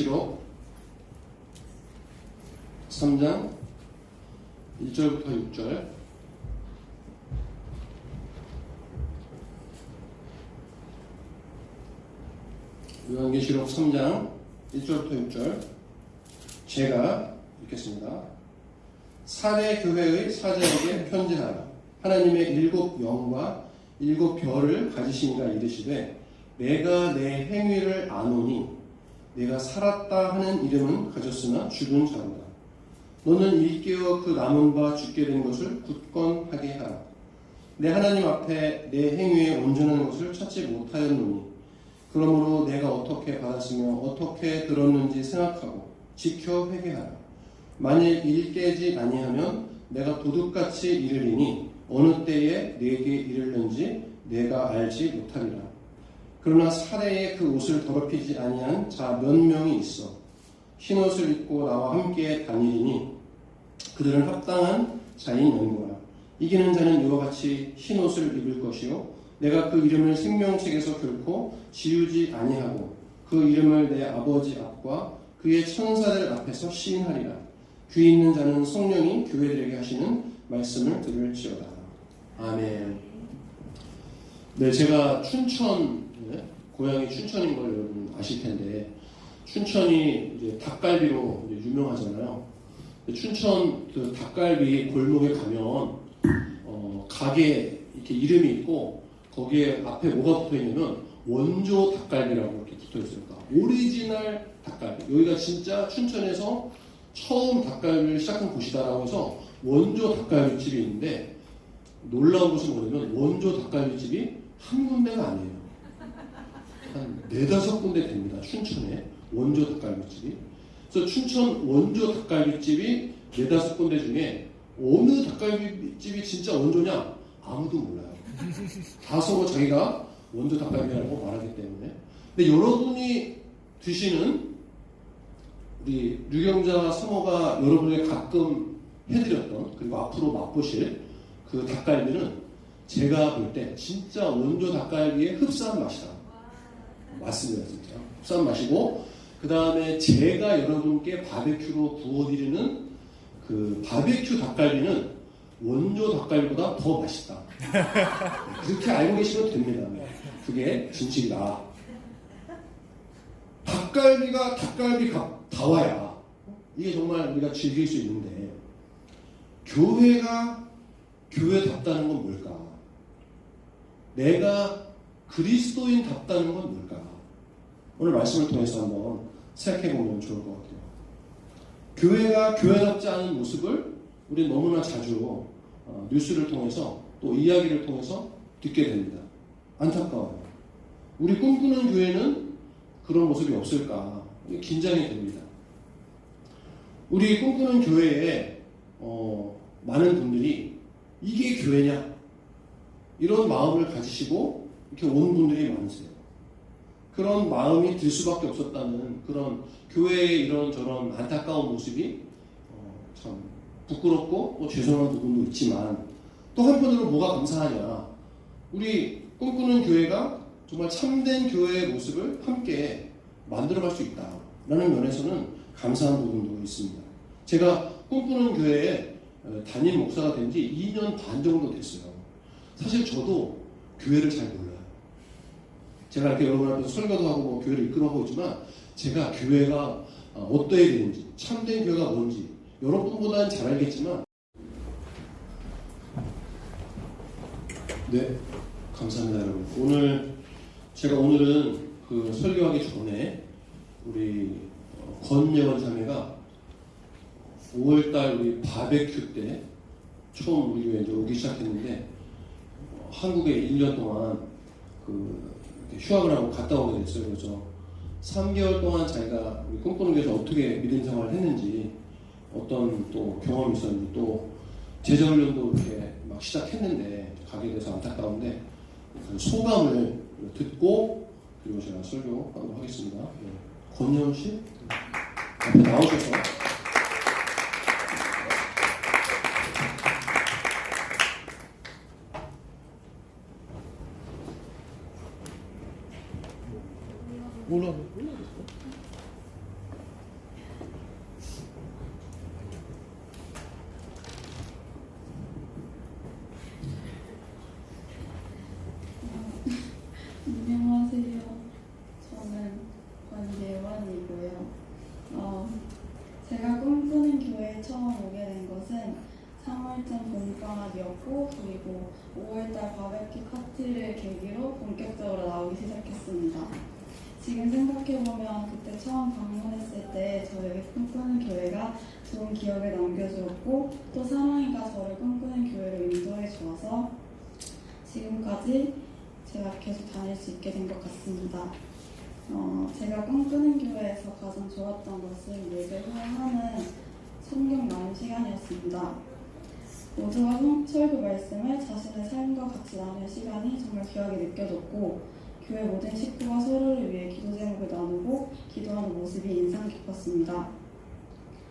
요한계시록 3장 1절부터 6절. 요한계시록 3장 1절부터 6절. 제가 읽겠습니다. 사대 교회의 사자에게 편지하라. 하나님의 7 영과 7 별을 가지시니가 이르시되 내가 내 행위를 아노니 내가 살았다 하는 이름은 가졌으나 죽은 자로다. 너는 일깨어 그 남은 바 죽게 된 것을 굳건하게 하라. 내 하나님 앞에 내 행위에 온전한 것을 찾지 못하였노니 그러므로 내가 어떻게 받았으며 어떻게 들었는지 생각하고 지켜 회개하라. 만일 일깨지 아니하면 내가 도둑같이 이르리니 어느 때에 내게 이르는지 내가 알지 못하리라. 그러나 사대에 그 옷을 더럽히지 아니한 자 몇 명이 있어 흰옷을 입고 나와 함께 다니리니 그들은 합당한 자인 연고라. 이기는 자는 이와 같이 흰옷을 입을 것이요 내가 그 이름을 생명책에서 결코 지우지 아니하고 그 이름을 내 아버지 앞과 그의 천사들 앞에서 시인하리라. 귀 있는 자는 성령이 교회들에게 하시는 말씀을 들을지어다. 아멘. 네, 제가 춘천, 고향이 춘천인 걸 여러분 아실 텐데, 춘천이 이제 닭갈비로 이제 유명하잖아요. 춘천 그 닭갈비 골목에 가면, 가게 이렇게 이름이 있고, 거기에 앞에 뭐가 붙어 있냐면, 원조 닭갈비라고 이렇게 붙어 있습니다. 오리지널 닭갈비. 여기가 진짜 춘천에서 처음 닭갈비를 시작한 곳이다라고 해서 원조 닭갈비집이 있는데, 놀라운 것은 뭐냐면 원조 닭갈비집이 한 군데가 아니에요. 한 4-5군데 됩니다. 춘천에 원조 닭갈비집이. 그래서 춘천 원조 닭갈비집이 4-5군데 중에 어느 닭갈비집이 진짜 원조냐? 아무도 몰라요. 다 서로 자기가 원조 닭갈비라고 말하기 때문에. 근데 여러분이 드시는 우리 류경자 사모가 여러분에게 가끔 해드렸던 그리고 앞으로 맛보실 그 닭갈비는 제가 볼 때 진짜 원조 닭갈비의 흡사한 맛이다. 맞습니다, 진짜. 흡사한 맛이고, 그 다음에 제가 여러분께 바베큐로 구워드리는 그 바베큐 닭갈비는 원조 닭갈비보다 더 맛있다. 그렇게 알고 계시면 됩니다. 그게 진실이다. 닭갈비가 닭갈비다워야 이게 정말 우리가 즐길 수 있는데, 교회가 교회답다는 건 뭘까? 내가 그리스도인답다는 건 뭘까? 오늘 말씀을 통해서 한번 생각해보면 좋을 것 같아요. 교회가 교회답지 않은 모습을 우리 너무나 자주 뉴스를 통해서 또 이야기를 통해서 듣게 됩니다. 안타까워요. 우리 꿈꾸는 교회는 그런 모습이 없을까? 긴장이 됩니다. 우리 꿈꾸는 교회에 많은 분들이 이게 교회냐? 이런 마음을 가지시고 이렇게 온 분들이 많으세요. 그런 마음이 들 수밖에 없었다는 그런 교회의 이런저런 안타까운 모습이 참 부끄럽고 죄송한 부분도 있지만, 또 한편으로 뭐가 감사하냐? 우리 꿈꾸는 교회가 정말 참된 교회의 모습을 함께 만들어갈 수 있다라는 면에서는 감사한 부분도 있습니다. 제가 꿈꾸는 교회에 담임 목사가 된 지 2년 반 정도 됐어요. 사실 저도 교회를 잘 몰라요. 제가 이렇게 여러분 앞에서 설교도 하고 뭐 교회를 이끌어가고 있지만, 제가 교회가 어떠해야 되는지, 참된 교회가 뭔지 여러분보다는 잘 알겠지만, 네, 감사합니다 여러분. 오늘은 그 설교하기 전에 우리 권예원 자매가 5월달 우리 바베큐 때 처음 우리 교회에 오기 시작했는데, 한국에 1년 동안 휴학을 하고 갔다 오게 됐어요. 그래서 3개월 동안 자기가 우리 꿈꾸는 교회에서 어떻게 믿음 생활을 했는지, 어떤 또 경험이 있었는지, 또 재정훈련도 이렇게 막 시작했는데 가게 돼서 안타까운데, 그 소감을 듣고 그리고 제가 설교하도록 하겠습니다. 네. 권예원 씨 앞에 나오셔서. 올라갔어? 시작이었고, 그리고 5월달 바베큐 파티를 계기로 본격적으로 나오기 시작했습니다. 지금 생각해보면 그때 처음 방문했을 때 저에게 꿈꾸는 교회가 좋은 기억을 남겨주었고, 또 사랑이가 저를 꿈꾸는 교회로 인도해 주어서 지금까지 제가 계속 다닐 수 있게 된 것 같습니다. 제가 꿈꾸는 교회에서 가장 좋았던 것은 예배 후에 하는 성경 나눔 시간이었습니다. 모두가 설교 말씀을 자신의 삶과 같이 나눌 시간이 정말 귀하게 느껴졌고, 교회 모든 식구가 서로를 위해 기도 제목을 나누고 기도하는 모습이 인상 깊었습니다.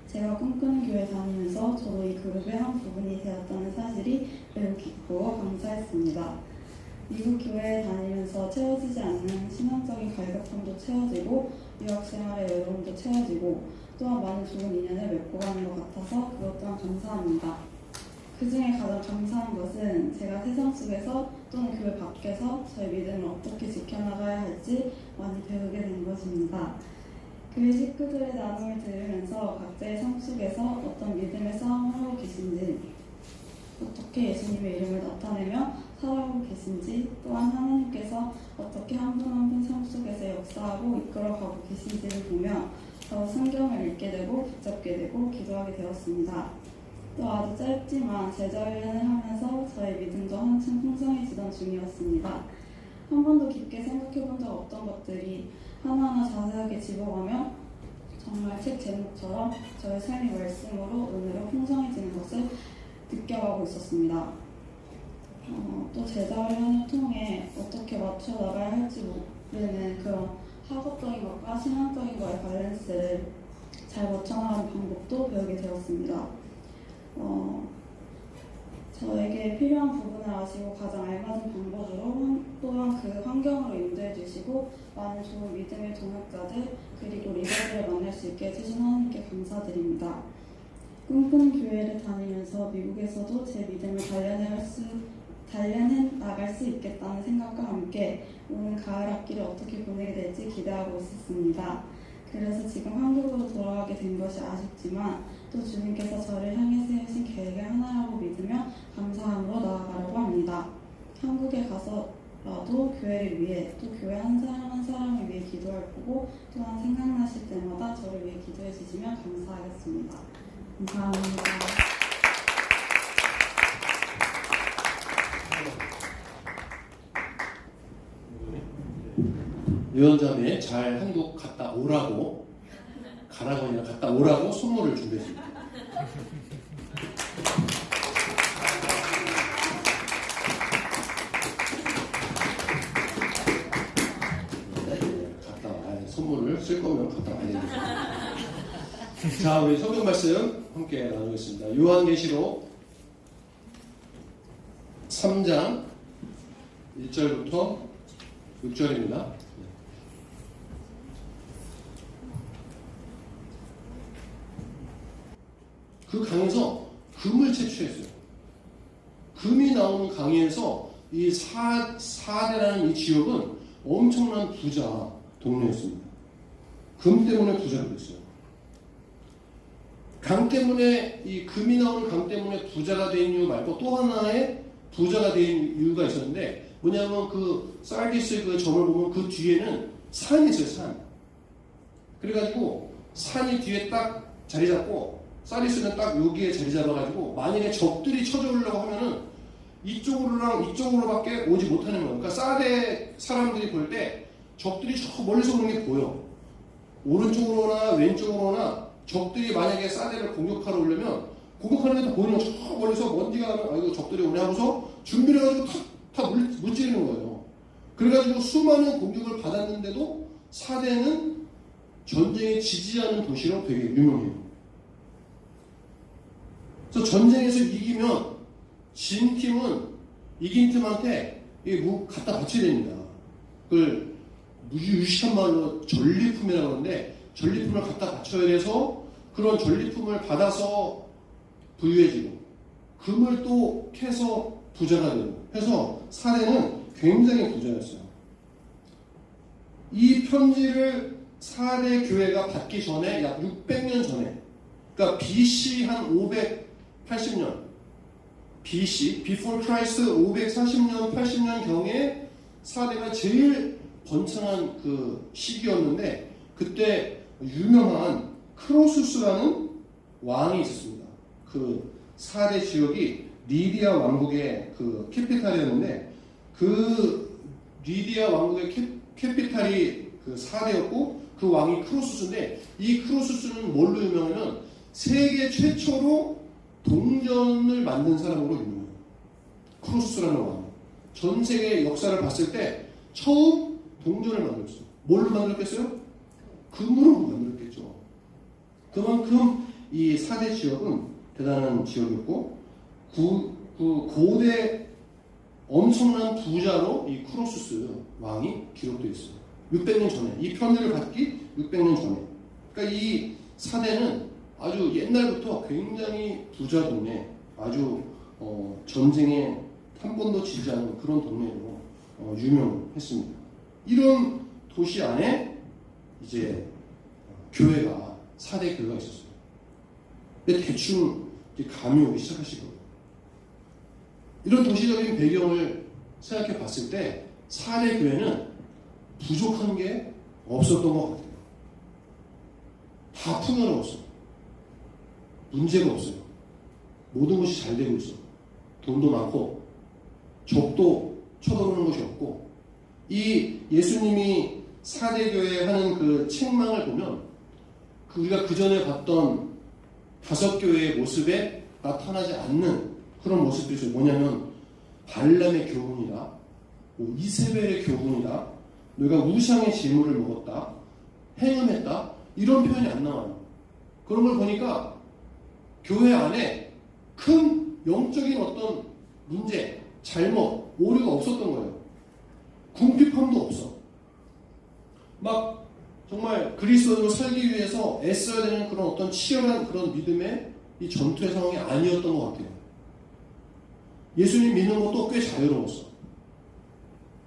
제가 꿈꾸는 교회 다니면서 저도 이 그룹의 한 부분이 되었다는 사실이 매우 기쁘고 감사했습니다. 미국 교회에 다니면서 채워지지 않는 신앙적인 갈급함도 채워지고 유학생활의 외로움도 채워지고 또한 많은 좋은 인연을 맺고 가는 것 같아서 그것 또한 감사합니다. 그 중에 가장 감사한 것은 제가 세상 속에서 또는 교회 밖에서 저의 믿음을 어떻게 지켜나가야 할지 많이 배우게 된 것입니다. 교회 식구들의 나눔을 들으면서 각자의 삶 속에서 어떤 믿음의 싸움을 하고 계신지, 어떻게 예수님의 이름을 나타내며 살아가고 계신지, 또한 하나님께서 어떻게 한 분 한 분 삶 속에서 역사하고 이끌어가고 계신지를 보며 더 성경을 읽게 되고 붙잡게 되고 기도하게 되었습니다. 또 아주 짧지만 제자 훈련을 하면서 저의 믿음도 한층 풍성해지던 중이었습니다. 한 번도 깊게 생각해 본 적 없던 것들이 하나하나 자세하게 집어가며 정말 책 제목처럼 저의 삶이 말씀으로 은혜로 풍성해지는 것을 느껴가고 있었습니다. 또 제자 훈련을 통해 어떻게 맞춰 나가야 할지 모르는 그런 학업적인 것과 신앙적인 것의 밸런스를 잘 맞춰나가는 방법도 배우게 되었습니다. 저에게 필요한 부분을 아시고 가장 알맞은 방법으로 또한 그 환경으로 인도해 주시고 많은 좋은 믿음의 동역자들 그리고 리더들을 만날 수 있게 해주신 하나님께 감사드립니다. 꿈꾸는 교회를 다니면서 미국에서도 제 믿음을 단련해 나갈 수 있겠다는 생각과 함께 오는 가을 학기를 어떻게 보내게 될지 기대하고 있었습니다. 그래서 지금 한국으로 돌아가게 된 것이 아쉽지만 또 주님께서 저를 향해 세우신 계획의 하나라고 믿으며 감사함으로 나아가려고 합니다. 한국에 가서라도 교회를 위해 또 교회 한 사람 한 사람을 위해 기도할 거고 또한 생각나실 때마다 저를 위해 기도해 주시면 감사하겠습니다. 감사합니다. 유언자매 잘 한국 갔다 오라고, 가라고 아니라 갔다 오라고 선물을 준비했습니다. 갔다 와야 선물을 쓸 거면 갔다 와야 됩니다. 자, 우리 성경 말씀 함께 나누겠습니다. 요한계시록 3장 1절부터 6절입니다. 그 강에서 금을 채취했어요. 금이 나오는 강에서 이 사대라는 이 지역은 엄청난 부자 동네였습니다. 금 때문에 부자가 됐어요. 강 때문에, 이 금이 나오는 강 때문에 부자가 된 이유 말고 또 하나의 부자가 된 이유가 있었는데, 뭐냐면 그 sardi스 그 점을 보면 그 뒤에는 산이 있어요, 산. 그래가지고 산이 뒤에 딱 자리 잡고 sardi스는 딱 여기에 자리 잡아가지고 만약에 적들이 쳐들어오려고 하면은 이쪽으로랑 이쪽으로밖에 오지 못하는 거예요. 그러니까 사대 사람들이 볼 때 적들이 저 멀리서 오는 게 보여. 오른쪽으로나 왼쪽으로나 적들이 만약에 사대를 공격하러 오려면 공격하는 데도 보이는 저 멀리서 먼지가 나면 이거 적들이 오네 하고서 준비를 해가지고 다 무찌르는 거예요. 그래가지고 수많은 공격을 받았는데도 사대는 전쟁에 지지 않은 도시로 되게 유명해요. 그래서 전쟁에서 이기면 진 팀은 이긴 팀한테 갖다 바쳐야 됩니다. 그걸 유식한 말로 전리품이라고 하는데 전리품을 갖다 바쳐야 돼서 그런 전리품을 받아서 부유해지고 금을 또 캐서 부자가 되고 해서 사대는 굉장히 부자였어요. 이 편지를 사대 교회가 받기 전에 약 600년 전에, 그러니까 BC 한 580년, BC, Before Christ 540년, 80년 경에 사대가 제일 번창한 그 시기였는데 그때 유명한 크로수스라는 왕이 있었습니다. 그 사대 지역이 리디아 왕국의 그 캐피탈이었는데 그 리디아 왕국의 캐피탈이 그 사대였고 그 왕이 크로수스인데 이 크로수스는 뭘로 유명하냐면 세계 최초로 동전을 만든 사람으로 유명해요. 크로수스라는 왕. 전 세계 역사를 봤을 때 처음 동전을 만들었어요. 뭘로 만들었겠어요? 금으로 만들었겠죠. 그만큼 이 사대 지역은 대단한 지역이었고 고대 엄청난 부자로 이 크로수스 왕이 기록되어 있어요. 600년 전에 이 편지를 받기 600년 전에. 그러니까 이 사대는 아주 옛날부터 굉장히 부자 동네, 아주 전쟁에 한 번도 지지 않은 그런 동네로 유명했습니다. 이런 도시 안에 이제 교회가 사대 교회가 있었어요. 근데 대충 감이 오기 시작하시고 이런 도시적인 배경을 생각해 봤을 때 사대 교회는 부족한 게 없었던 것 같아요. 다 풍요로웠어요. 문제가 없어요. 모든 것이 잘 되고 있어. 돈도 많고 적도 쳐다보는 것이 없고 이 예수님이 사대교회 하는 그 책망을 보면 우리가 그 전에 봤던 다섯 교회의 모습에 나타나지 않는 그런 모습들이 있어요. 뭐냐면 발람의 교훈이다, 이세벨의 교훈이다, 너희가 우상의 재물을 먹었다, 행음했다, 이런 표현이 안 나와요. 그런 걸 보니까 교회 안에 큰 영적인 어떤 문제, 잘못, 오류가 없었던 거예요. 궁핍함도 없어. 막 정말 그리스도인으로 살기 위해서 애써야 되는 그런 어떤 치열한 그런 믿음의 이 전투의 상황이 아니었던 것 같아요. 예수님 믿는 것도 꽤 자유로웠어.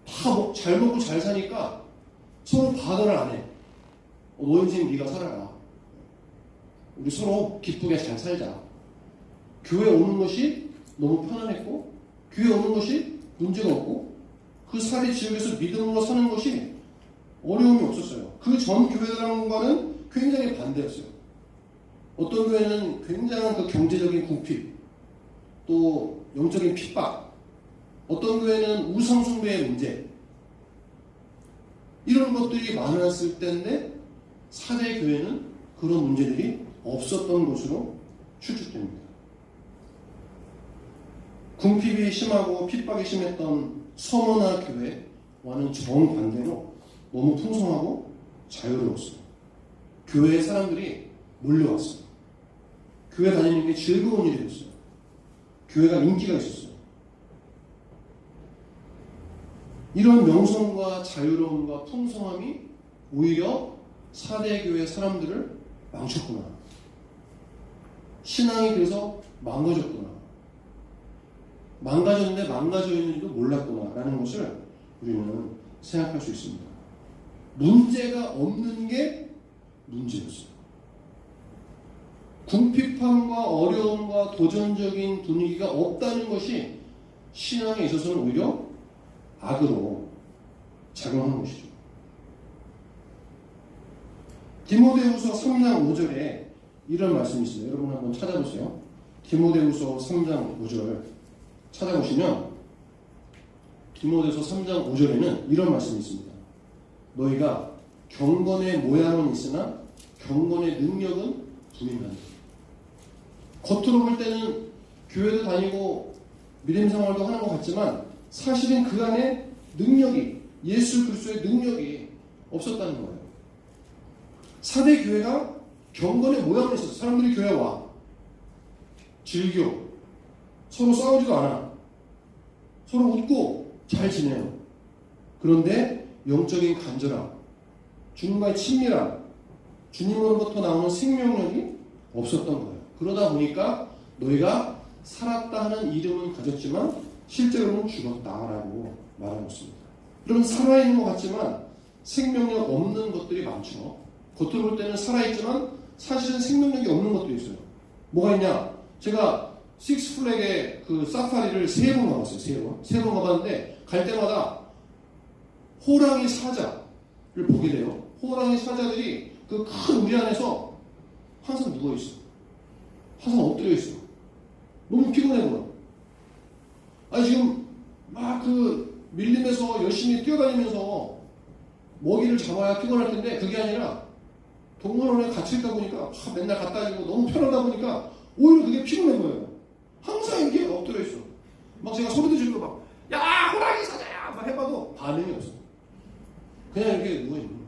다 잘 먹고 잘 사니까 서로 반언을 안 해. 너 인생 네가 살아라. 우리 서로 기쁘게 잘 살자. 교회 오는 것이 너무 편안했고 교회 오는 것이 문제가 없고 그 사대 지역에서 믿음으로 사는 것이 어려움이 없었어요. 그 전 교회들과는 굉장히 반대였어요. 어떤 교회는 굉장한 그 경제적인 궁핍, 또 영적인 핍박, 어떤 교회는 우상숭배의 문제, 이런 것들이 많았을 때인데 사대 교회는 그런 문제들이 없었던 것으로 추측됩니다. 궁핍이 심하고 핍박이 심했던 서머나 교회와는 정반대로 너무 풍성하고 자유로웠어요. 교회에 사람들이 몰려왔어요. 교회 다니는 게 즐거운 일이었어요. 교회가 인기가 있었어요. 이런 명성과 자유로움과 풍성함이 오히려 사대교회 사람들을 망쳤구나. 신앙이 그래서 망가졌구나. 망가졌는데 망가져 있는지도 몰랐구나 라는 것을 우리는 생각할 수 있습니다. 문제가 없는 게 문제였어요. 궁핍함과 어려움과 도전적인 분위기가 없다는 것이 신앙에 있어서는 오히려 악으로 작용하는 것이죠. 디모데후서 3장 5절에 이런 말씀이 있어요. 여러분 한번 찾아보세요. 디모데후서 3장 5절 찾아보시면 디모데후서 3장 5절에는 이런 말씀이 있습니다. 너희가 경건의 모양은 있으나 경건의 능력은 부인한다. 겉으로 볼 때는 교회도 다니고 믿음 생활도 하는 것 같지만 사실은 그 안에 능력이, 예수 그리스도의 능력이 없었다는 거예요. 사대 교회가 경건의 모양을 있었어요. 사람들이 교회 와, 즐겨, 서로 싸우지도 않아, 서로 웃고 잘 지내요. 그런데 영적인 간절함, 주님과의 친밀함, 주님으로부터 나오는 생명력이 없었던 거예요. 그러다 보니까 너희가 살았다 하는 이름은 가졌지만 실제로는 죽었다라고 말하고 있습니다. 여러분, 살아있는 것 같지만 생명력 없는 것들이 많죠. 겉으로 볼 때는 살아있지만 사실은 생명력이 없는 것도 있어요. 뭐가 있냐? 제가 식스플렉의 그 사파리를 3번 가봤어요. 3번. 3번 가봤는데 갈 때마다 호랑이 사자를 보게 돼요. 호랑이 사자들이 그 큰 우리 안에서 항상 누워있어. 항상 엎드려있어. 너무 피곤해 보여. 아니 지금 막 그 밀림에서 열심히 뛰어다니면서 먹이를 잡아야 피곤할 텐데 그게 아니라 동물원에 갇혀있다 보니까 맨날 갔다 다니고 너무 편하다 보니까 오히려 그게 피곤해 보여요. 항상 이렇게 엎드려있어. 막 제가 소리도 지르고 막 야 호랑이 사자야 막 해봐도 반응이 없어. 그냥 이렇게 누워있는 거예요.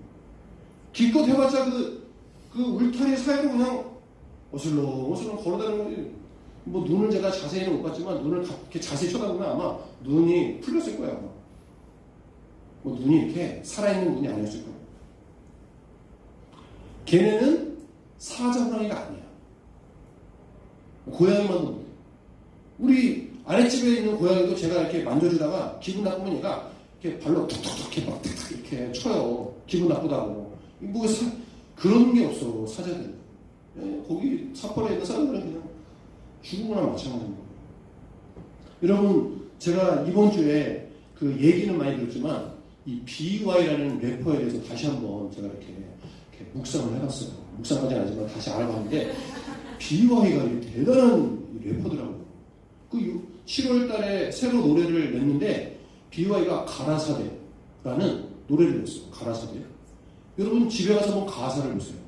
기껏 해봤자 그 울타리 사이로 그냥 어슬렁어슬렁 걸어다니는 거지. 뭐 눈을 제가 자세히는 못 봤지만 눈을 이렇게 자세히 쳐다보면 아마 눈이 풀렸을 거예요. 아마. 뭐 눈이 이렇게 살아있는 눈이 아니었을 거예요. 걔네는 사자 호랑이가 아니야. 고양이만 보면 돼. 우리 아랫집에 있는 고양이도 제가 이렇게 만져주다가 기분 나쁘면 얘가 이렇게 발로 툭툭툭 이렇게 막 툭툭 이렇게 쳐요. 기분 나쁘다고. 뭐 그런 게 없어 사자들은. 거기 사파리에 있는 사람들은 그냥 죽은 거나 마찬가지입니다. 여러분 제가 이번 주에 그 얘기는 많이 들었지만 이 BY라는 래퍼에 대해서 다시 한번 제가 이렇게 묵상을 해봤어요. 묵상까지는 아니지만 다시 알아봤는데 BY가 대단한 래퍼더라고요. 그 7월 달에 새로 노래를 냈는데 BY가 가라사대라는 노래를 냈어요. 가라사대. 여러분 집에 가서 한번 가사를 보세요.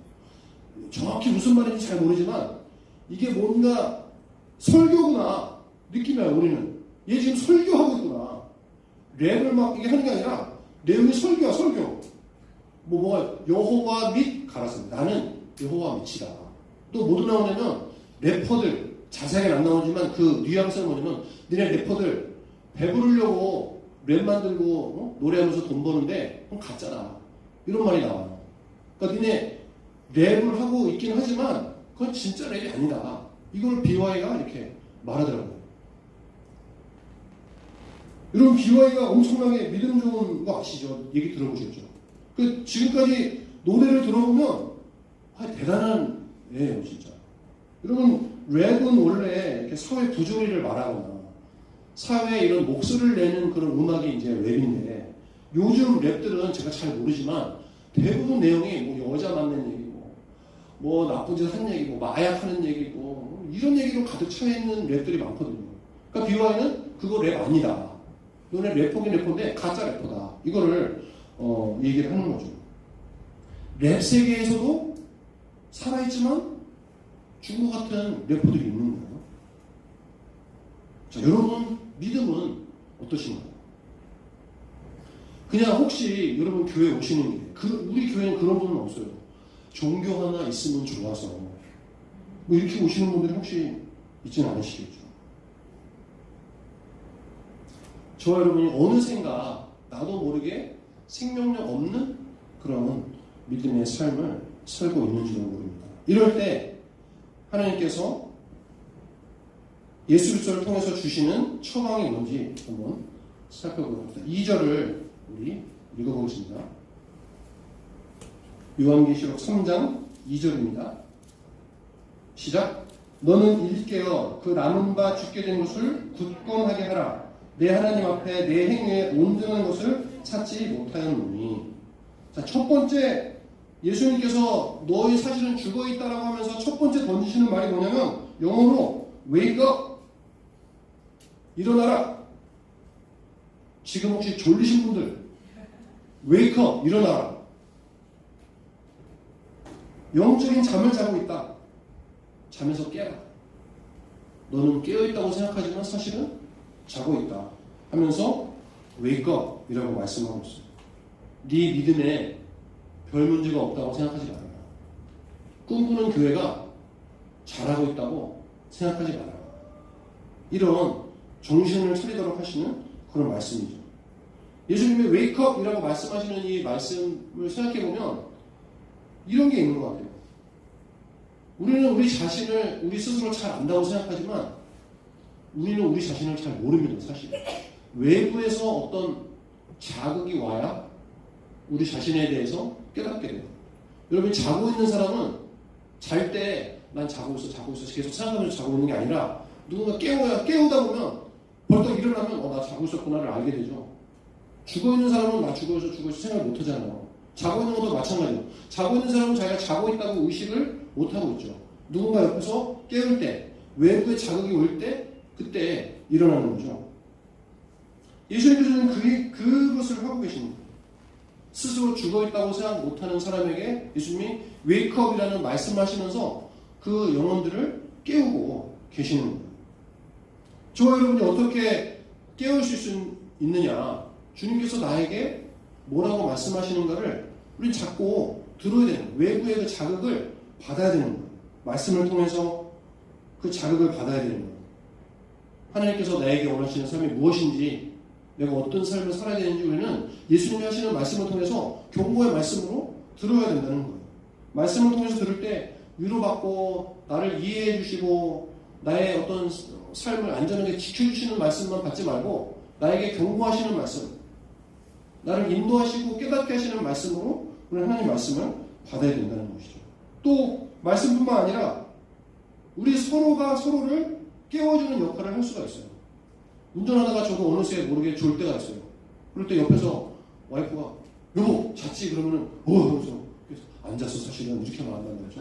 정확히 무슨 말인지 잘 모르지만 이게 뭔가 설교구나 느낌이 나요. 우리는 얘 지금 설교하고 있구나. 랩을 막 이게 하는 게 아니라 내용이 설교야 설교. 뭐가 여호와 및 가라사대. 나는 여호와 및이다. 또 뭐도 나오냐면 래퍼들 자세하게 안 나오지만 그 뉘앙스는 뭐냐면 니네 래퍼들 배부르려고 랩 만들고 노래하면서 돈 버는데 그건 가짜다. 이런 말이 나와요. 그러니까 니네 랩을 하고 있긴 하지만 그건 진짜 랩이 아니다. 이걸 BY가 이렇게 말하더라고요. 여러분 BY가 엄청나게 믿음 좋은 거 아시죠? 얘기 들어보셨죠? 그 지금까지 노래를 들어보면 대단한 애예요 진짜. 여러분 랩은 원래 이렇게 사회 부조리를 말하거나 사회에 이런 목소리를 내는 그런 음악이 이제 랩인데 요즘 랩들은 제가 잘 모르지만 대부분 내용이 뭐 여자 만난 얘기고 뭐 나쁜 짓 한 얘기고 마약하는 얘기고 이런 얘기로 가득 차 있는 랩들이 많거든요. 그러니까 BY는 그거 랩 아니다. 너네 래퍼긴 래퍼인데 가짜 래퍼다. 이거를 얘기를 하는 거죠. 랩 세계에서도 살아있지만 죽은 것 같은 래퍼들이 있는 거예요. 자, 여러분 믿음은 어떠신가요? 그냥 혹시 여러분 교회 오시는 게 우리 교회는 그런 분은 없어요. 종교 하나 있으면 좋아서 뭐 이렇게 오시는 분들이 혹시 있지는 않으시겠죠. 저와 여러분이 어느샌가 나도 모르게 생명력 없는 그런 믿음의 삶을 살고 있는지도 모릅니다. 이럴 때 하나님께서 예수 그리스도를 통해서 주시는 처방이 뭔지 한번 살펴보도록 합시다. 2절을 우리 읽어보겠습니다. 요한계시록 3장 2절입니다. 시작. 너는 일깨어 그 남은 바 죽게 된 것을 굳건하게 하라. 내 하나님 앞에 내 행위에 온전한 것을 찾지 못하였노니. 자, 첫 번째 예수님께서 너희 사실은 죽어있다라고 하면서 첫 번째 던지시는 말이 뭐냐면 영어로 wake up. 일어나라. 지금 혹시 졸리신 분들 wake up. 일어나라. 영적인 잠을 자고 있다. 잠에서 깨라. 너는 깨어있다고 생각하지만 사실은 자고 있다 하면서 wake up 이라고 말씀하고 있어요. 네 믿음에 별 문제가 없다고 생각하지 말아라. 꿈꾸는 교회가 잘하고 있다고 생각하지 말아라. 이런 정신을 차리도록 하시는 그런 말씀이죠. 예수님의 wake up 이라고 말씀하시는 이 말씀을 생각해보면 이런 게 있는 것 같아요. 우리는 우리 자신을 우리 스스로 잘 안다고 생각하지만 우리는 우리 자신을 잘 모릅니다. 사실 외부에서 어떤 자극이 와야 우리 자신에 대해서 깨닫게 돼요. 여러분 자고 있는 사람은 잘 때 난 자고 있어 계속 생각하면서 자고 있는 게 아니라 누군가 깨우다 보면 벌떡 일어나면 나 자고 있었구나를 알게 되죠. 죽어있는 사람은 나 죽어있어 생각 못 하잖아요. 자고 있는 것도 마찬가지예요. 자고 있는 사람은 자기가 자고 있다고 의식을 못 하고 있죠. 누군가 옆에서 깨울 때, 외부의 자극이 올 때, 그때 일어나는 거죠. 예수님께서는 그것을 하고 계십니다. 스스로 죽어있다고 생각 못하는 사람에게 예수님이 웨이크업이라는 말씀하시면서 그 영혼들을 깨우고 계시는 거예요. 저와 여러분이 어떻게 깨우실 수 있느냐? 주님께서 나에게 뭐라고 말씀하시는가를 우리 자꾸 들어야 되는 거예요. 외부의 그 자극을 받아야 되는 거예요. 말씀을 통해서 그 자극을 받아야 되는 거예요. 하나님께서 나에게 원하시는 삶이 무엇인지, 내가 어떤 삶을 살아야 되는지 우리는 예수님이 하시는 말씀을 통해서 경고의 말씀으로 들어야 된다는 거예요. 말씀을 통해서 들을 때 위로받고 나를 이해해 주시고 나의 어떤 삶을 안전하게 지켜주시는 말씀만 받지 말고 나에게 경고하시는 말씀, 나를 인도하시고 깨닫게 하시는 말씀으로 우리 하나님 말씀을 받아야 된다는 것이죠. 또 말씀뿐만 아니라 우리 서로가 서로를 깨워주는 역할을 할 수가 있어요. 운전하다가 저도 어느새 모르게 졸 때가 있어요. 그럴 때 옆에서 와이프가 여보 잤지? 그러면은 그래서 앉아서 사실은 이렇게 말한다는 거죠.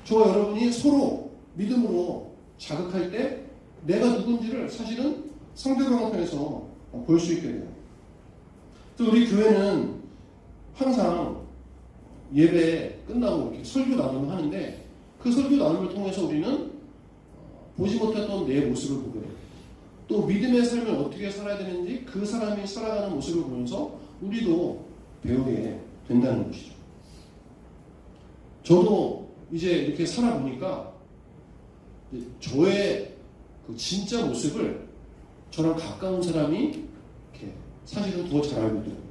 저와 여러분이 서로 믿음으로 자극할 때 내가 누군지를 사실은 상대방을 통해서 볼 수 있게 돼요. 그래서 우리 교회는 항상 예배 끝나고 이렇게 설교 나눔을 하는데 그 설교 나눔을 통해서 우리는 보지 못했던 내 모습을 보게 돼요. 또 믿음의 삶을 어떻게 살아야 되는지 그 사람이 살아가는 모습을 보면서 우리도 배우게 된다는 것이죠. 저도 이제 이렇게 살아보니까 저의 그 진짜 모습을 저랑 가까운 사람이 이렇게 사실은 더 잘 알고 있더라고요.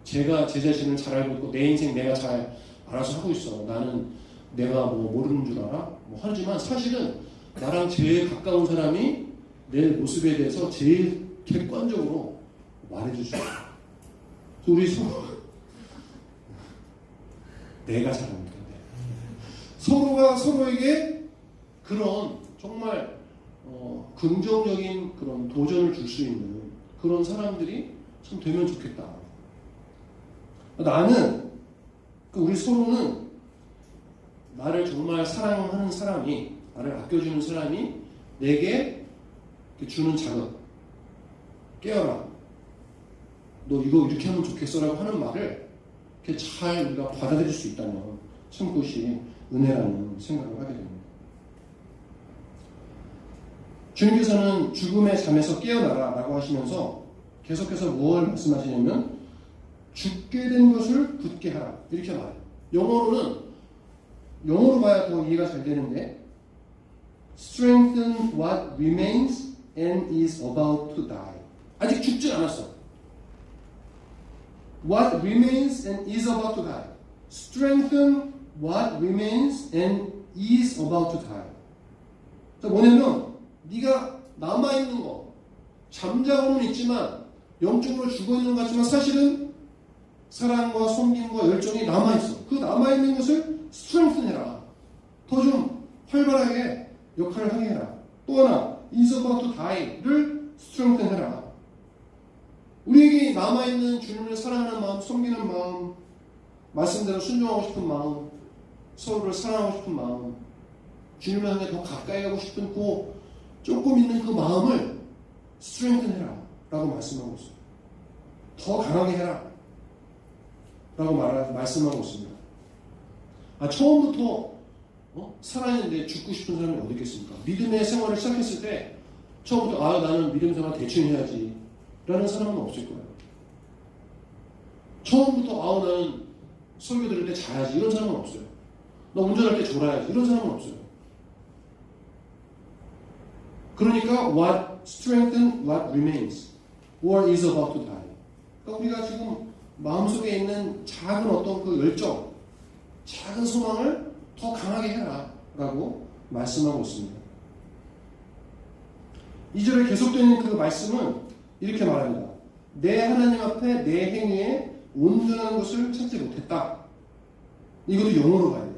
제가 제 자신을 잘 알고 있고 내 인생 내가 잘 알아서 하고 있어. 나는 내가 뭐 모르는 줄 알아? 뭐 하지만 사실은 나랑 제일 가까운 사람이 내 모습에 대해서 제일 객관적으로 말해주죠. 우리 내가 잘합니다. 서로가 서로에게 그런 정말 긍정적인 그런 도전을 줄 수 있는 그런 사람들이 참 되면 좋겠다. 나는 우리 서로는 나를 정말 사랑하는 사람이, 나를 아껴주는 사람이 내게 주는 자극, 깨어라, 너 이거 이렇게 하면 좋겠어라고 하는 말을 이렇게 잘 우리가 받아들일 수 있다면 참 그것이 은혜라는 생각을 하게 됩니다. 주님께서는 죽음의 잠에서 깨어나라 라고 하시면서 계속해서 무엇을 말씀하시냐면 죽게 된 것을 굳게 하라 이렇게 말해요. 영어로 봐야 더 이해가 잘 되는데 strengthen what remains and is about to die. 아직 죽지 않았어. What remains and is about to die. Strengthen what remains and is about to die. 자, 뭐냐면 네가 남아있는 거, 잠자고는 있지만 영적으로 죽어있는 것 같지만 사실은 사랑과 섬김과 열정이 남아있어. 그 남아있는 것을 strengthen 해라. 더 좀 활발하게 역할을 하게 해라. 또 하나 is about to die를 strengthen 해라. 우리에게 남아있는 주님을 사랑하는 마음, 섬기는 마음, 말씀대로 순종하고 싶은 마음, 서로를 사랑하고 싶은 마음, 주님을 향해 더 가까이 가고 싶은 그 조금 있는 그 마음을 strengthen 해라 라고 말씀하고 있어요. 더 강하게 해라 라고 말씀하고 있습니다. 처음부터 살아있는데 죽고 싶은 사람이 어디 있겠습니까? 믿음의 생활을 시작했을 때 처음부터 나는 믿음 생활 대충 해야지 라는 사람은 없을 거예요. 처음부터 나는 설교 들을 때 자야지 이런 사람은 없어요. 나 운전할 때 졸아야지 이런 사람은 없어요. 그러니까 what strengthen what remains or is about to die. 그러니까 우리가 지금 마음속에 있는 작은 어떤 그 열정, 작은 소망을 더 강하게 해라 라고 말씀하고 있습니다. 2절에 계속되는 그 말씀은 이렇게 말합니다. 내 하나님 앞에 내 행위에 온전한 것을 찾지 못했다. 이것도 영어로 가야 돼요.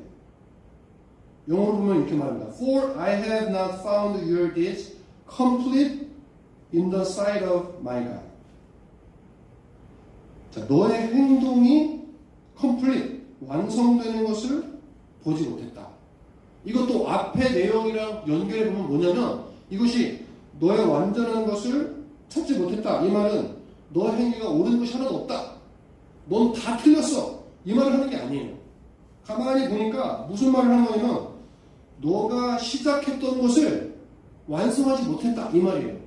영어로 보면 이렇게 말합니다. For I have not found your deeds complete in the sight of my God. 자, 너의 행동이 complete, 완성되는 것을 보지 못했다. 이것도 앞의 내용이랑 연결해 보면 뭐냐면 이것이 너의 완전한 것을 찾지 못했다. 이 말은 너의 행위가 옳은 것이 하나도 없다. 넌 다 틀렸어. 이 말을 하는 게 아니에요. 가만히 보니까 무슨 말을 하는 거냐면 너가 시작했던 것을 완성하지 못했다. 이 말이에요.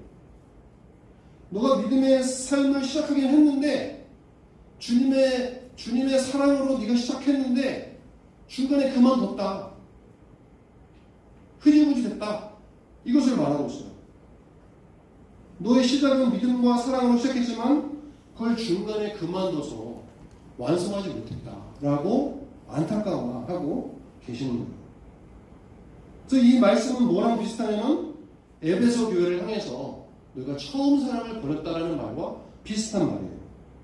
너가 믿음의 삶을 시작하긴 했는데 주님의 사랑으로 네가 시작했는데 중간에 그만뒀다. 흐지부지 됐다. 이것을 말하고 있어요. 너의 시작은 믿음과 사랑으로 시작했지만 그걸 중간에 그만둬서 완성하지 못했다라고 안타까워하고 계시는 거예요. 그래서 이 말씀은 뭐랑 비슷하냐면 에베소 교회를 향해서 너희가 처음 사랑을 버렸다라는 말과 비슷한 말이에요.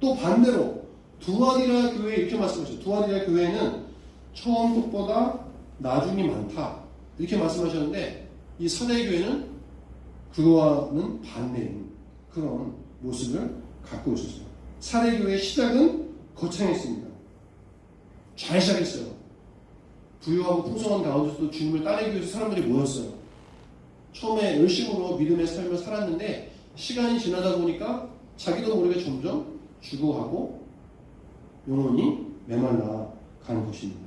또 반대로 두아디라 교회 이렇게 말씀하셨어요. 두아디라 교회는 처음 것보다 나중이 많다 이렇게 말씀하셨는데 이 사대 교회는 그거와는 반대인 그런 모습을 갖고 있었어요. 사대 교회의 시작은 거창했습니다. 잘 시작했어요. 부유하고 풍성한 가운데서도 주님을 따르기 위해서 사람들이 모였어요. 처음에 열심으로 믿음의 삶을 살았는데 시간이 지나다 보니까 자기도 모르게 점점 죽어가고 영혼이 메말라 가는 것입니다.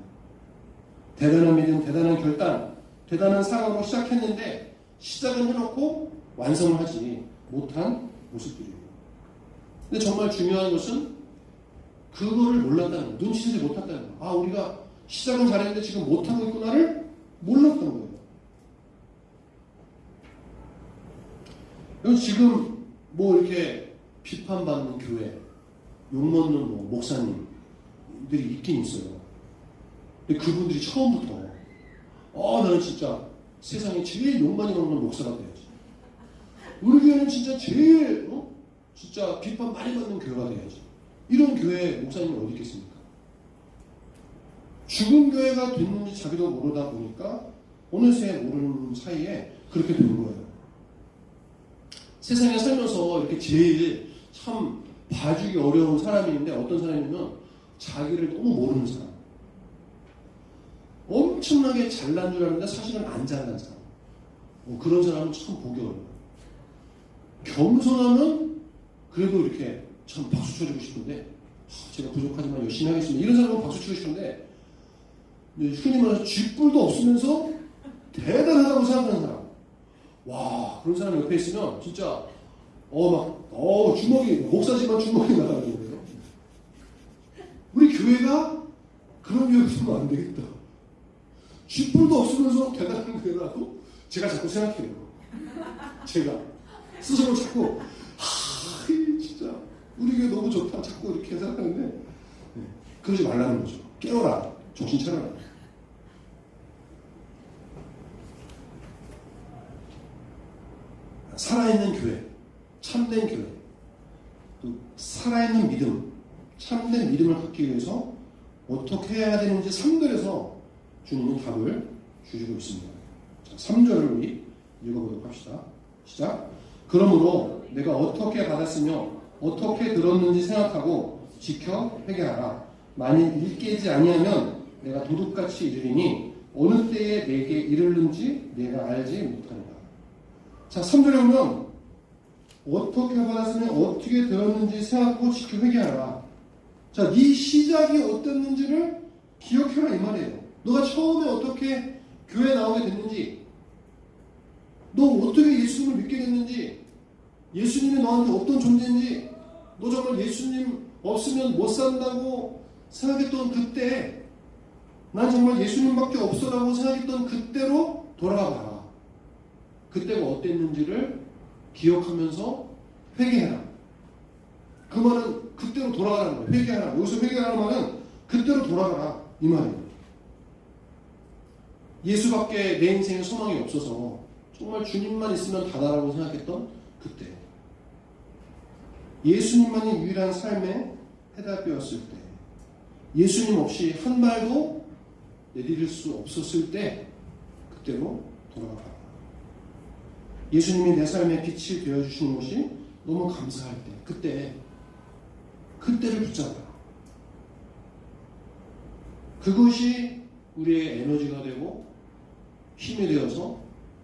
대단한 믿음, 대단한 결단, 대단한 사랑으로 시작했는데 시작은 해놓고 완성을 하지 못한 모습들이에요. 근데 정말 중요한 것은 그거를 몰랐다는 거예요. 눈치채지 못했다는 거예요. 우리가 시작은 잘했는데 지금 못하고 있구나를 몰랐던 거예요. 그래서 지금 뭐 이렇게 비판받는 교회, 욕먹는 뭐 목사님들이 있긴 있어요. 근데 그분들이 처음부터 나는 진짜 세상에 제일 욕 많이 먹는 목사가 돼야지. 우리 교회는 진짜 제일 진짜 비판 많이 받는 교회가 돼야지. 이런 교회 목사님이 어디 있겠습니까? 죽은 교회가 됐는지 자기도 모르다 보니까 어느새 모르는 사이에 그렇게 된 거예요. 세상에 살면서 이렇게 제일 참 봐주기 어려운 사람이 있는데 어떤 사람이면 자기를 너무 모르는 사람. 엄청나게 잘난 줄 아는데 사실은 안 잘난 사람. 그런 사람은 참 보기 어려워요. 겸손하면 그래도 이렇게 참 박수 쳐주고 싶은데 제가 부족하지만 열심히 하겠습니다. 이런 사람은 박수 치고 싶은데 흔히 말해서 쥐뿔도 없으면서 대단하다고 생각하는 사람. 와, 그런 사람 옆에 있으면 진짜 주먹이 목사지만 주먹이 나가는 거예요. 우리 교회가 그런 교회가 있으면 안 되겠다. 쥐뿔도 없으면서 대단한 교회라고 제가 자꾸 생각해요. 제가 스스로 자꾸 진짜 우리 교회 너무 좋다 자꾸 이렇게 생각하는데 그러지 말라는 거죠. 깨어라. 정신 차려라. 살아있는 교회, 참된 교회, 또 살아있는 믿음, 참된 믿음을 갖기 위해서 어떻게 해야 되는지 3절에서 주님은 답을 주시고 있습니다. 자, 3절을 우리 읽어보도록 합시다. 시작. 그러므로 내가 어떻게 받았으며 어떻게 들었는지 생각하고 지켜 회개하라. 만일 읽게지 아니하면 내가 도둑같이 이르리니 어느 때에 내게 이르는지 내가 알지 못하리라. 자, 3절에 보면 어떻게 받았으면 어떻게 들었는지 생각하고 지켜 회개하라. 자, 네 시작이 어땠는지를 기억해라 이 말이에요. 너가 처음에 어떻게 교회 나오게 됐는지, 너 어떻게 예수님을 믿게 됐는지, 예수님이 너한테 어떤 존재인지, 너 정말 예수님 없으면 못 산다고 생각했던 그때, 난 정말 예수님밖에 없어라고 생각했던 그때로 돌아가 봐라. 그때가 어땠는지를 기억하면서 회개해라. 그 말은 그때로 돌아가라는 거예요. 회개하라. 여기서 회개하라는 말은 그때로 돌아가라 이 말이에요. 예수밖에 내 인생에 소망이 없어서 정말 주님만 있으면 다다라고 생각했던 그때, 예수님만이 유일한 삶의 해답이었을 때, 예수님 없이 한 발도 내디딜 수 없었을 때 그때로 돌아가라. 예수님이 내 삶의 빛이 되어주시는 것이 너무 감사할 때 그때를 붙잡아라. 그것이 우리의 에너지가 되고 힘이 되어서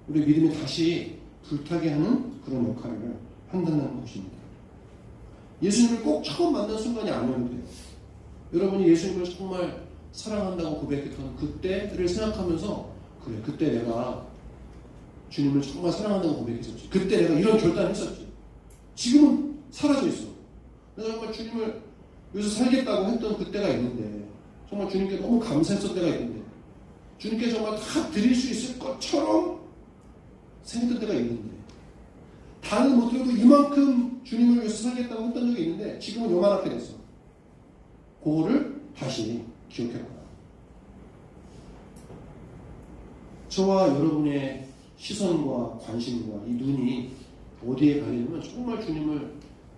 우리 믿음이 다시 불타게 하는 그런 역할을 한다는 것입니다. 예수님을 꼭 처음 만난 순간이 아니어도 돼요. 여러분이 예수님을 정말 사랑한다고 고백했던 그때를 생각하면서 그래, 그때 내가 주님을 정말 사랑한다고 고백했었지. 그때 내가 이런 결단을 했었지. 지금은 사라져 있어. 내가 정말 주님을 위해서 살겠다고 했던 그때가 있는데, 정말 주님께 너무 감사했을 때가 있는데, 주님께 정말 다 드릴 수 있을 것처럼 생각했던 때가 있는데, 다는 못해도 이만큼 주님을 위해서 살겠다고 했던 적이 있는데 지금은 요만하게 됐어. 그거를 다시 기억해봐라. 저와 여러분의 시선과 관심과 이 눈이 어디에 가려면 정말 주님을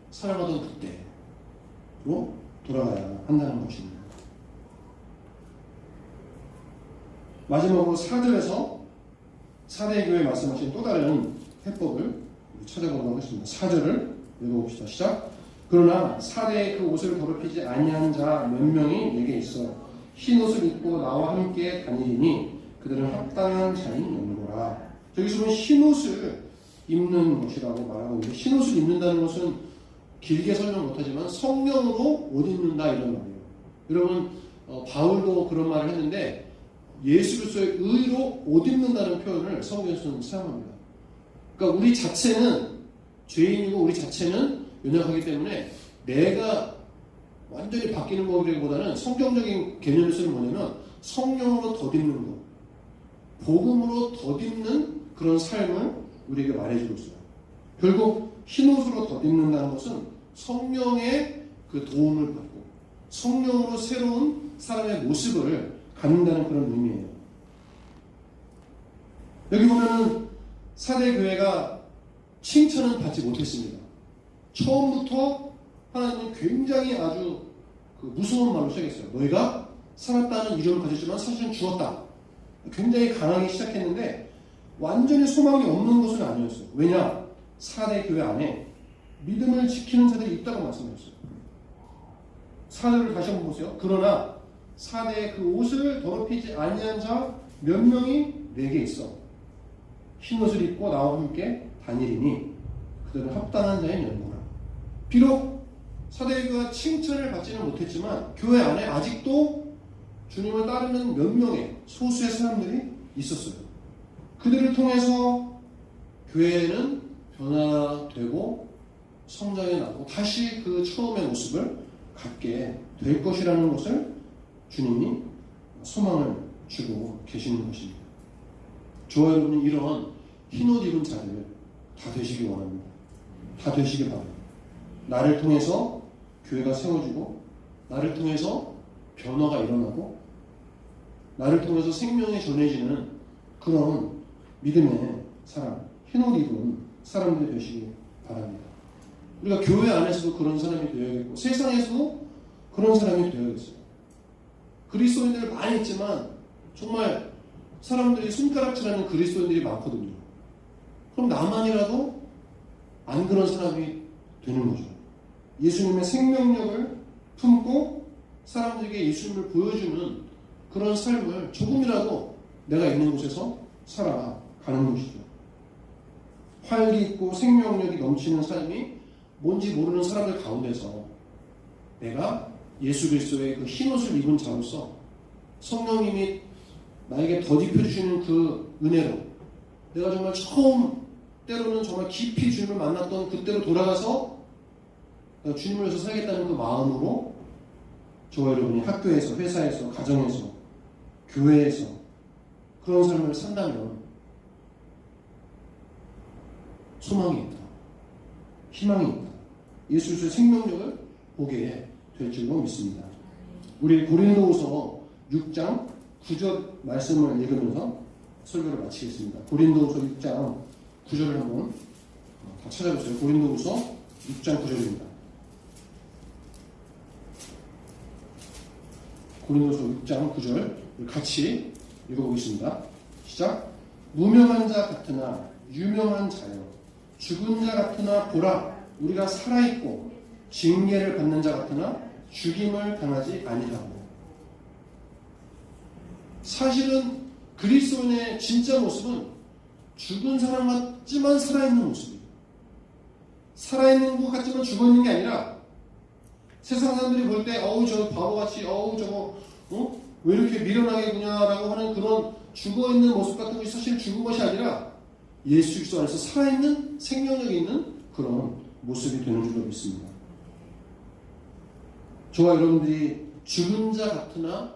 사랑하던 그때로 돌아가야 한다는 것입니다. 마지막으로 4절에서 사대교회 말씀하신 또 다른 해법을 찾아보도록 하겠습니다. 4절을 읽어봅시다. 시작. 그러나 사대의 그 옷을 더럽히지 아니한 자 몇 명이 내게 있어 흰 옷을 입고 나와 함께 다니리니 그들은 합당한 자인 연고라. 여기서 보면 흰 옷을 입는 것이라고 말하고 있는데, 흰 옷을 입는다는 것은 길게 설명 못하지만 성령으로 옷 입는다 이런 말이에요. 여러분 바울도 그런 말을 했는데 예수 그리스도의 의로 옷 입는다는 표현을 성경에서는 사용합니다. 그러니까 우리 자체는 죄인이고 우리 자체는 연약하기 때문에 내가 완전히 바뀌는 거기보다는 성경적인 개념에서는 뭐냐면 성령으로 덧입는 것, 복음으로 덧입는 그런 삶을 우리에게 말해주고 있어요. 결국 흰옷으로 덧입는다는 것은 성령의 그 도움을 받고 성령으로 새로운 사람의 모습을 갖는다는 그런 의미예요. 여기 보면은 사대교회가 칭찬은 받지 못했습니다. 처음부터 하나님은 굉장히 아주 무서운 말로 시작했어요. 너희가 살았다는 이름을 가졌지만 사실은 죽었다. 굉장히 강하게 시작했는데 완전히 소망이 없는 것은 아니었어요. 왜냐? 사대교회 안에 믿음을 지키는 자들이 있다고 말씀하셨어요. 4절을 다시 한번 보세요. 그러나 사대의 그 옷을 더럽히지 아니한 자 몇 명이 내게 있어 흰 옷을 입고 나와 함께 다니리니 그들은 합당한 자인 연고라. 비록 사대교회가 칭찬을 받지는 못했지만 교회 안에 아직도 주님을 따르는 몇 명의 소수의 사람들이 있었어요. 그들을 통해서 교회는 변화되고 성장해 나고 다시 그 처음의 모습을 갖게 될 것이라는 것을 주님이 소망을 주고 계시는 것입니다. 저와 여러분은 이런 흰옷 입은 자들 다 되시기 원합니다. 다 되시기 바랍니다. 나를 통해서 교회가 세워지고 나를 통해서 변화가 일어나고 나를 통해서 생명이 전해지는 그런 믿음의 사람, 흰옷 입은 사람들이 되시기 바랍니다. 우리가 교회 안에서도 그런 사람이 되어야겠고 세상에서도 그런 사람이 되어야겠어요. 그리스도인들 많이 있지만 정말 사람들이 손가락질하는 그리스도인들이 많거든요. 그럼 나만이라도 안 그런 사람이 되는 거죠. 예수님의 생명력을 품고 사람들에게 예수님을 보여주는 그런 삶을 조금이라도 내가 있는 곳에서 살아가는 것이죠. 활기 있고 생명력이 넘치는 삶이 뭔지 모르는 사람들 가운데서 내가 예수 그리스도의 그 흰옷을 입은 자로서 성령님이 나에게 덧입혀주시는 그 은혜로 내가 정말 처음 때로는 정말 깊이 주님을 만났던 그때로 돌아가서 내가 주님을 위해서 살겠다는 그 마음으로 저와 여러분이 학교에서, 회사에서, 가정에서, 교회에서 그런 삶을 산다면 소망이 있다. 희망이 있다. 예수 그리스도의 생명력을 보게 될 줄로 믿습니다. 우리 고린도후서 6장 9절 말씀을 읽으면서 설교를 마치겠습니다. 고린도후서 6장 9절을 한번 다 찾아보세요. 고린도후서 6장 9절입니다. 고린도후서 6장 9절 같이 읽어보겠습니다. 시작. 무명한 자 같으나 유명한 자여 죽은 자 같으나 보라 우리가 살아있고 징계를 받는 자 같으나 죽임을 당하지 아니하고. 사실은 그리스도인의 진짜 모습은 죽은 사람 같지만 살아있는 모습이에요. 살아있는 것 같지만 죽어있는 게 아니라 세상 사람들이 볼 때 어우 저 바보같이 어우 저거 왜 이렇게 미련하게 구냐라고 하는 그런 죽어있는 모습 같은 것이 사실 죽은 것이 아니라 예수 그리스도 안에서 살아있는 생명력이 있는 그런 모습이 되는 줄로 믿습니다. 저와 여러분들이 죽은 자 같으나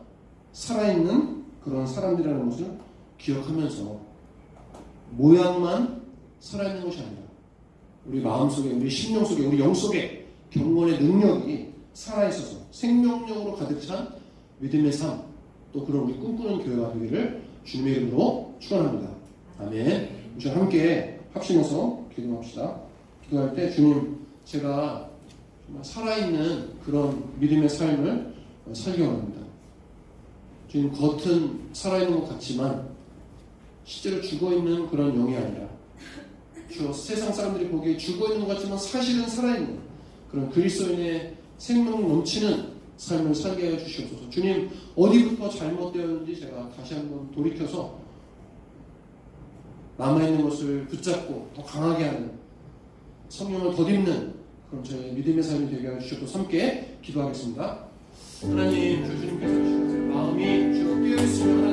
살아있는 그런 사람들이라는 것을 기억하면서 모양만 살아있는 것이 아니라 우리 마음속에 우리 심령 속에 우리 영 속에 경건의 능력이 살아있어서 생명력으로 가득 찬 믿음의 삶 또 그런 우리 꿈꾸는 교회가 되기를 주님의 이름으로 축원합니다. 아멘. 우리 함께 합심해서 기도합시다. 기도할 때 주님 제가 정말 살아있는 그런 믿음의 삶을 살기 원합니다. 주님 겉은 살아있는 것 같지만 실제로 죽어있는 그런 영이 아니라 주여 세상 사람들이 보기에 죽어있는 것 같지만 사실은 살아있는 그런 그리스도인의 생명 넘치는 삶을 살게 해 주시옵소서. 주님 어디부터 잘못되었는지 제가 다시 한번 돌이켜서 남아있는 것을 붙잡고 더 강하게 하는 성령을 덧입는 그런 저의 믿음의 삶이 되게 해 주시옵소서. 함께 기도하겠습니다. 하나님 주님께서 주신 마음이 주로 깨어있으면